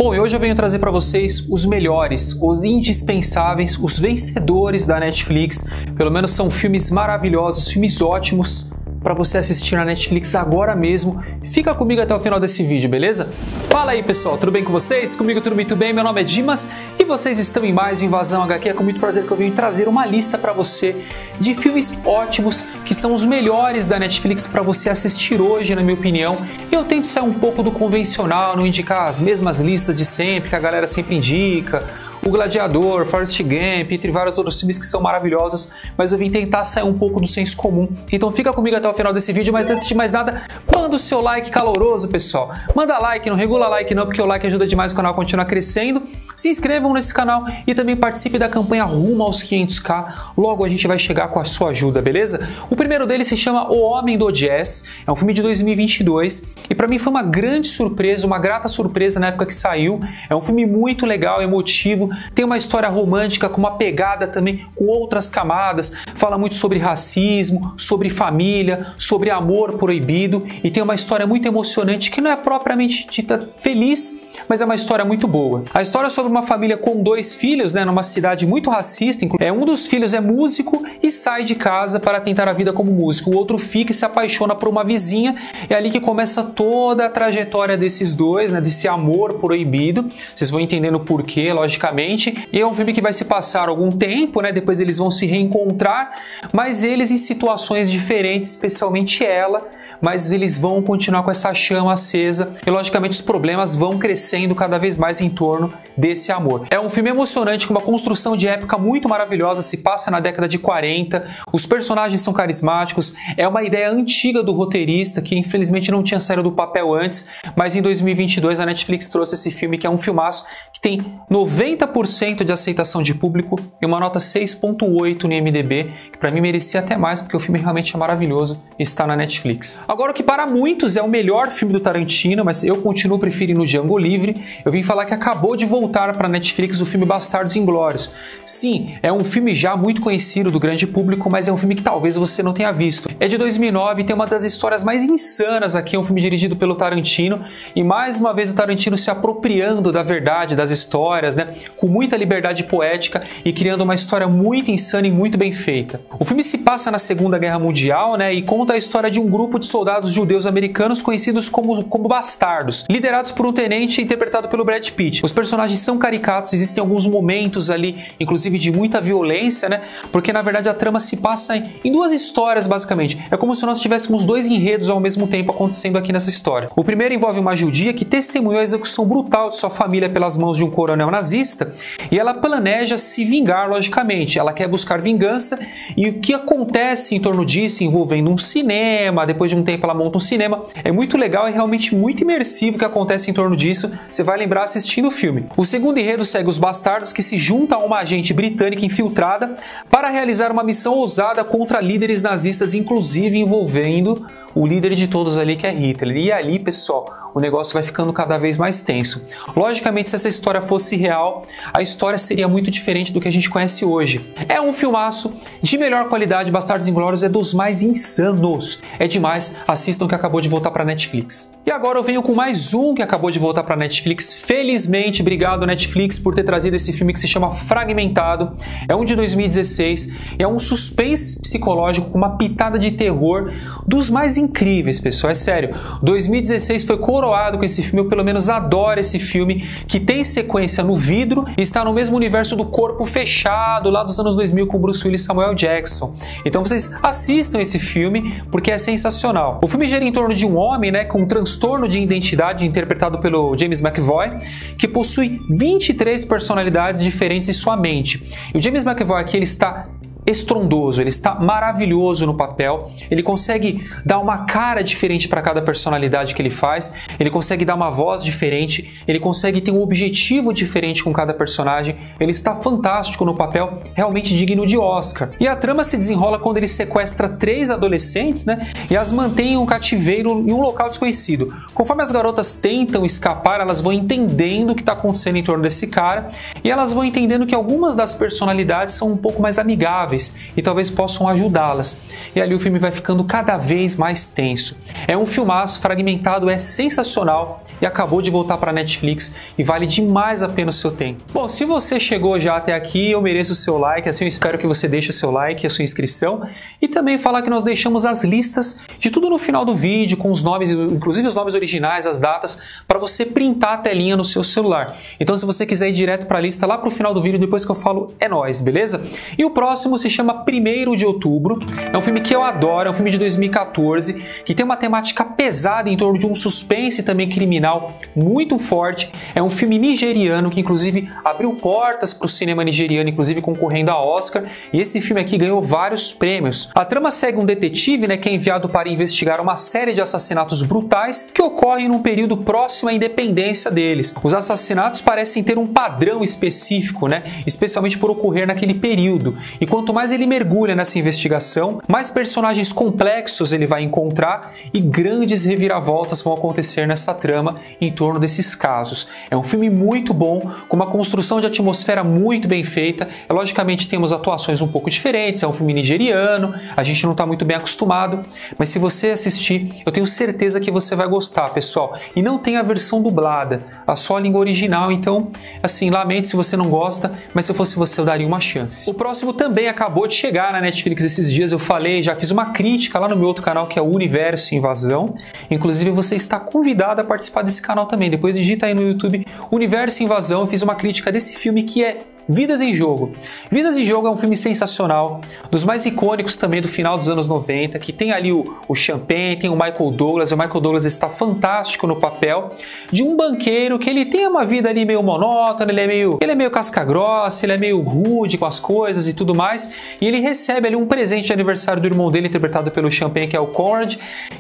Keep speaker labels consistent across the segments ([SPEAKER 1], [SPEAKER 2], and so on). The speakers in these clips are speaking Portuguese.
[SPEAKER 1] Bom, e hoje eu venho trazer para vocês os melhores, os indispensáveis, os vencedores da Netflix. Pelo menos são filmes maravilhosos, filmes ótimos para você assistir na Netflix agora mesmo. Fica comigo até o final desse vídeo, beleza? Fala aí, pessoal, tudo bem com vocês? Comigo tudo muito bem, meu nome é Dimas e vocês estão em mais Invasão HQ. É com muito prazer que eu venho trazer uma lista para você de filmes ótimos que são os melhores da Netflix para você assistir hoje, na minha opinião. E eu tento sair um pouco do convencional, não indicar as mesmas listas de sempre, que a galera sempre indica. O Gladiador, Forrest Gump, entre vários outros filmes que são maravilhosos, mas eu vim tentar sair um pouco do senso comum. Então fica comigo até o final desse vídeo, mas antes de mais nada, manda o seu like caloroso, pessoal. Manda like, não regula like não, porque o like ajuda demais o canal a continuar crescendo. Se inscrevam nesse canal e também participe da campanha rumo aos 500k. Logo a gente vai chegar com a sua ajuda, beleza? O primeiro deles se chama O Homem do Jazz, é um filme de 2022 e pra mim foi uma grande surpresa, uma grata surpresa na época que saiu. É um filme muito legal, emotivo. Tem uma história romântica com uma pegada também com outras camadas, fala muito sobre racismo, sobre família, sobre amor proibido e tem uma história muito emocionante que não é propriamente dita feliz, mas é uma história muito boa. A história é sobre uma família com 2 filhos, numa cidade muito racista. Um dos filhos é músico e sai de casa para tentar a vida como músico. O outro fica e se apaixona por uma vizinha. É ali que começa toda a trajetória desses dois, desse amor proibido. Vocês vão entendendo o porquê, logicamente. E é um filme que vai se passar algum tempo, depois eles vão se reencontrar, mas eles em situações diferentes, especialmente ela, mas eles vão continuar com essa chama acesa e logicamente os problemas vão crescendo cada vez mais em torno desse amor. É um filme emocionante com uma construção de época muito maravilhosa, se passa na década de 40, os personagens são carismáticos, é uma ideia antiga do roteirista que infelizmente não tinha saído do papel antes, mas em 2022 a Netflix trouxe esse filme que é um filmaço que tem 90% de aceitação de público e uma nota 6.8 no IMDb, que pra mim merecia até mais porque o filme realmente é maravilhoso e está na Netflix. Agora, o que para muitos é o melhor filme do Tarantino, mas eu continuo preferindo Django Livre, eu vim falar que acabou de voltar para a Netflix o filme Bastardos Inglórios. Sim, é um filme já muito conhecido do grande público, mas é um filme que talvez você não tenha visto. É de 2009 e tem uma das histórias mais insanas aqui, é um filme dirigido pelo Tarantino, e mais uma vez o Tarantino se apropriando da verdade, das histórias, com muita liberdade poética e criando uma história muito insana e muito bem feita. O filme se passa na Segunda Guerra Mundial, e conta a história de um grupo de soldados judeus americanos conhecidos como bastardos, liderados por um tenente interpretado pelo Brad Pitt. Os personagens são caricatos, existem alguns momentos ali, inclusive de muita violência, porque na verdade a trama se passa em 2 histórias basicamente. É como se nós tivéssemos 2 enredos ao mesmo tempo acontecendo aqui nessa história. O primeiro envolve uma judia que testemunhou a execução brutal de sua família pelas mãos de um coronel nazista e ela planeja se vingar, logicamente. Ela quer buscar vingança e o que acontece em torno disso, envolvendo um cinema, depois de um tempo ela monta um cinema, é muito legal e realmente muito imersivo o que acontece em torno disso, você vai lembrar assistindo o filme. O segundo enredo segue os bastardos que se juntam a uma agente britânica infiltrada para realizar uma missão ousada contra líderes nazistas, inclusive envolvendo o líder de todos ali, que é Hitler. E ali, pessoal, o negócio vai ficando cada vez mais tenso. Logicamente, se essa história fosse real, a história seria muito diferente do que a gente conhece hoje. É um filmaço de melhor qualidade, Bastardos Inglórios é dos mais insanos. É demais, assistam que acabou de voltar para Netflix. E agora eu venho com mais um que acabou de voltar para Netflix. Felizmente, obrigado Netflix por ter trazido esse filme que se chama Fragmentado. É um de 2016, é um suspense psicológico com uma pitada de terror dos mais incríveis, pessoal, é sério. 2016 foi coroado com esse filme, eu pelo menos adoro esse filme, que tem sequência no vidro e está no mesmo universo do Corpo Fechado, lá dos anos 2000 com Bruce Willis e Samuel Jackson. Então vocês assistam esse filme porque é sensacional. O filme gira em torno de um homem, com um transtorno de identidade interpretado pelo James McAvoy, que possui 23 personalidades diferentes em sua mente. E o James McAvoy aqui, ele está estrondoso, ele está maravilhoso no papel, ele consegue dar uma cara diferente para cada personalidade que ele faz, ele consegue dar uma voz diferente, ele consegue ter um objetivo diferente com cada personagem, ele está fantástico no papel, realmente digno de Oscar. E a trama se desenrola quando ele sequestra 3 adolescentes, e as mantém em um cativeiro em um local desconhecido. Conforme as garotas tentam escapar, elas vão entendendo o que está acontecendo em torno desse cara, e elas vão entendendo que algumas das personalidades são um pouco mais amigáveis, vulneráveis e talvez possam ajudá-las. E ali o filme vai ficando cada vez mais tenso. É um filmaço, Fragmentado é sensacional e acabou de voltar para a Netflix e vale demais a pena o seu tempo. Bom, se você chegou já até aqui, eu mereço o seu like, assim eu espero que você deixe o seu like, a sua inscrição e também falar que nós deixamos as listas de tudo no final do vídeo, com os nomes, inclusive os nomes originais, as datas, para você printar a telinha no seu celular. Então se você quiser ir direto para a lista lá para o final do vídeo, depois que eu falo, é nóis, beleza? E o próximo se chama 1º de Outubro, é um filme que eu adoro, é um filme de 2014, que tem uma temática pesada em torno de um suspense também criminal muito forte. É um filme nigeriano que inclusive abriu portas para o cinema nigeriano, inclusive concorrendo a Oscar, e esse filme aqui ganhou vários prêmios. A trama segue um detetive, né, que é enviado para investigar uma série de assassinatos brutais que ocorrem num período próximo à independência deles. Os assassinatos parecem ter um padrão específico, né, especialmente por ocorrer naquele período. E quanto mais ele mergulha nessa investigação, mais personagens complexos ele vai encontrar e grandes reviravoltas vão acontecer nessa trama em torno desses casos. É um filme muito bom, com uma construção de atmosfera muito bem feita. Logicamente temos atuações um pouco diferentes, é um filme nigeriano, a gente não está muito bem acostumado, mas se você assistir, eu tenho certeza que você vai gostar, pessoal. E não tem a versão dublada, só a língua original, então, assim, lamento se você não gosta, mas se eu fosse você eu daria uma chance. O próximo também acabou de chegar na Netflix esses dias, eu falei, já fiz uma crítica lá no meu outro canal que é o Universo Invasão, inclusive você está convidado a participar desse canal também, depois digita aí no YouTube Universo Invasão, eu fiz uma crítica desse filme que é Vidas em Jogo. Vidas em Jogo é um filme sensacional, dos mais icônicos também do final dos anos 90, que tem ali o Champagne, tem o Michael Douglas, o Michael Douglas está fantástico no papel, de um banqueiro que ele tem uma vida ali meio monótona, ele é meio casca-grossa, ele é meio rude com as coisas e tudo mais, e ele recebe ali um presente de aniversário do irmão dele, interpretado pelo Champagne, que é o Conrad,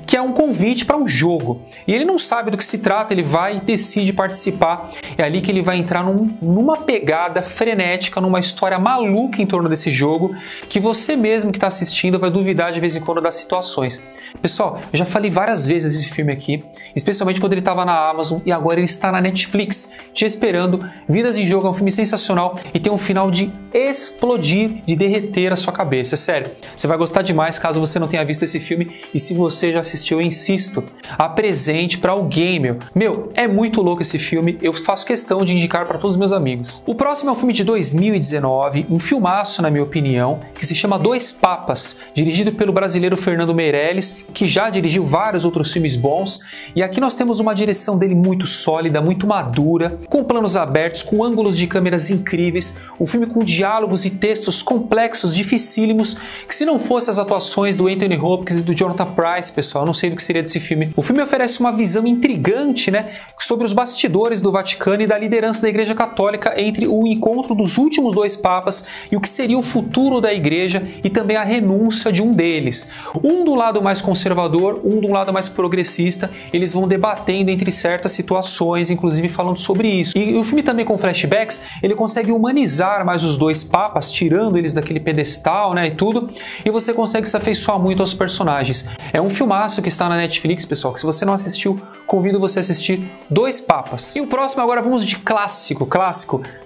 [SPEAKER 1] que é um convite para um jogo. E ele não sabe do que se trata, ele vai e decide participar. É ali que ele vai entrar numa pegada frenética, numa história maluca em torno desse jogo, que você mesmo que está assistindo vai duvidar de vez em quando das situações. Pessoal, eu já falei várias vezes desse filme aqui, especialmente quando ele estava na Amazon e agora ele está na Netflix, te esperando. Vidas em Jogo é um filme sensacional e tem um final de explodir, de derreter a sua cabeça. Sério, você vai gostar demais caso você não tenha visto esse filme, e se você já assistiu, eu insisto, apresente para alguém, meu. É muito louco esse filme, eu faço questão de indicar para todos os meus amigos. O próximo é um filme de 2019, um filmaço na minha opinião, que se chama Dois Papas, dirigido pelo brasileiro Fernando Meirelles, que já dirigiu vários outros filmes bons, e aqui nós temos uma direção dele muito sólida, muito madura, com planos abertos, com ângulos de câmeras incríveis, um filme com diálogos e textos complexos, dificílimos, que se não fosse as atuações do Anthony Hopkins e do Jonathan Pryce, pessoal, eu não sei do que seria desse filme. O filme oferece uma visão intrigante, né, sobre os bastidores do Vaticano e da liderança da Igreja Católica entre o encontro dos últimos dois papas e o que seria o futuro da igreja e também a renúncia de um deles. Um do lado mais conservador, um do lado mais progressista, eles vão debatendo entre certas situações, inclusive falando sobre isso. E o filme também com flashbacks, ele consegue humanizar mais os dois papas, tirando eles daquele pedestal, né, e tudo, e você consegue se afeiçoar muito aos personagens. É um filmaço que está na Netflix, pessoal, que se você não assistiu, convido você a assistir Dois Papas. E o próximo agora vamos de clássico,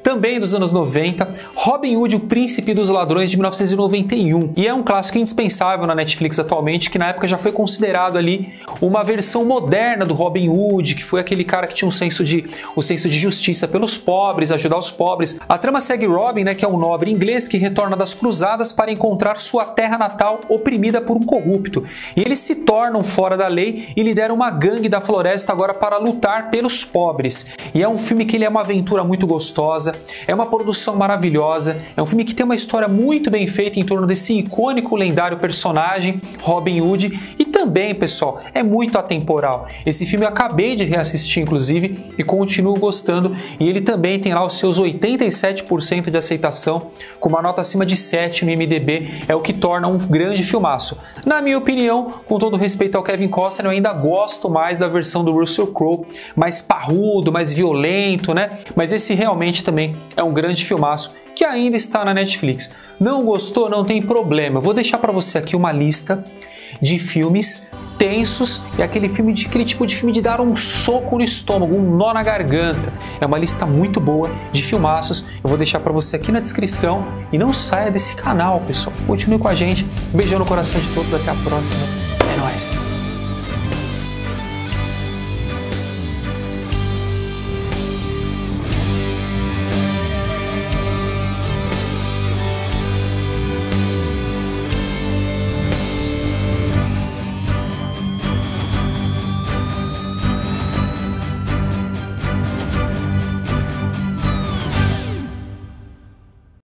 [SPEAKER 1] também dos anos 90, Robin Hood, o Príncipe dos Ladrões, de 1991. E é um clássico indispensável na Netflix atualmente, que na época já foi considerado ali uma versão moderna do Robin Hood, que foi aquele cara que tinha o senso de justiça pelos pobres, ajudar os pobres. A trama segue Robin, né, que é um nobre inglês que retorna das cruzadas para encontrar sua terra natal oprimida por um corrupto. E eles se tornam fora da lei e lideram uma gangue da floresta agora para lutar pelos pobres. E é um filme que ele é uma aventura muito gostosa, é uma produção maravilhosa, é um filme que tem uma história muito bem feita em torno desse icônico, lendário personagem, Robin Hood, e também, pessoal, é muito atemporal. Esse filme eu acabei de reassistir, inclusive, e continuo gostando, e ele também tem lá os seus 87% de aceitação, com uma nota acima de 7 no IMDb, é o que torna um grande filmaço. Na minha opinião, com todo respeito ao Kevin Costner, eu ainda gosto mais da versão do Russell Crowe, mais parrudo, mais violento, né? Mas esse realmente também é um grande filmaço que ainda está na Netflix. Não gostou? Não tem problema. Eu vou deixar para você aqui uma lista de filmes tensos e aquele tipo de filme de dar um soco no estômago, um nó na garganta. É uma lista muito boa de filmaços. Eu vou deixar para você aqui na descrição e não saia desse canal, pessoal. Continue com a gente. Um beijão no coração de todos. Até a próxima.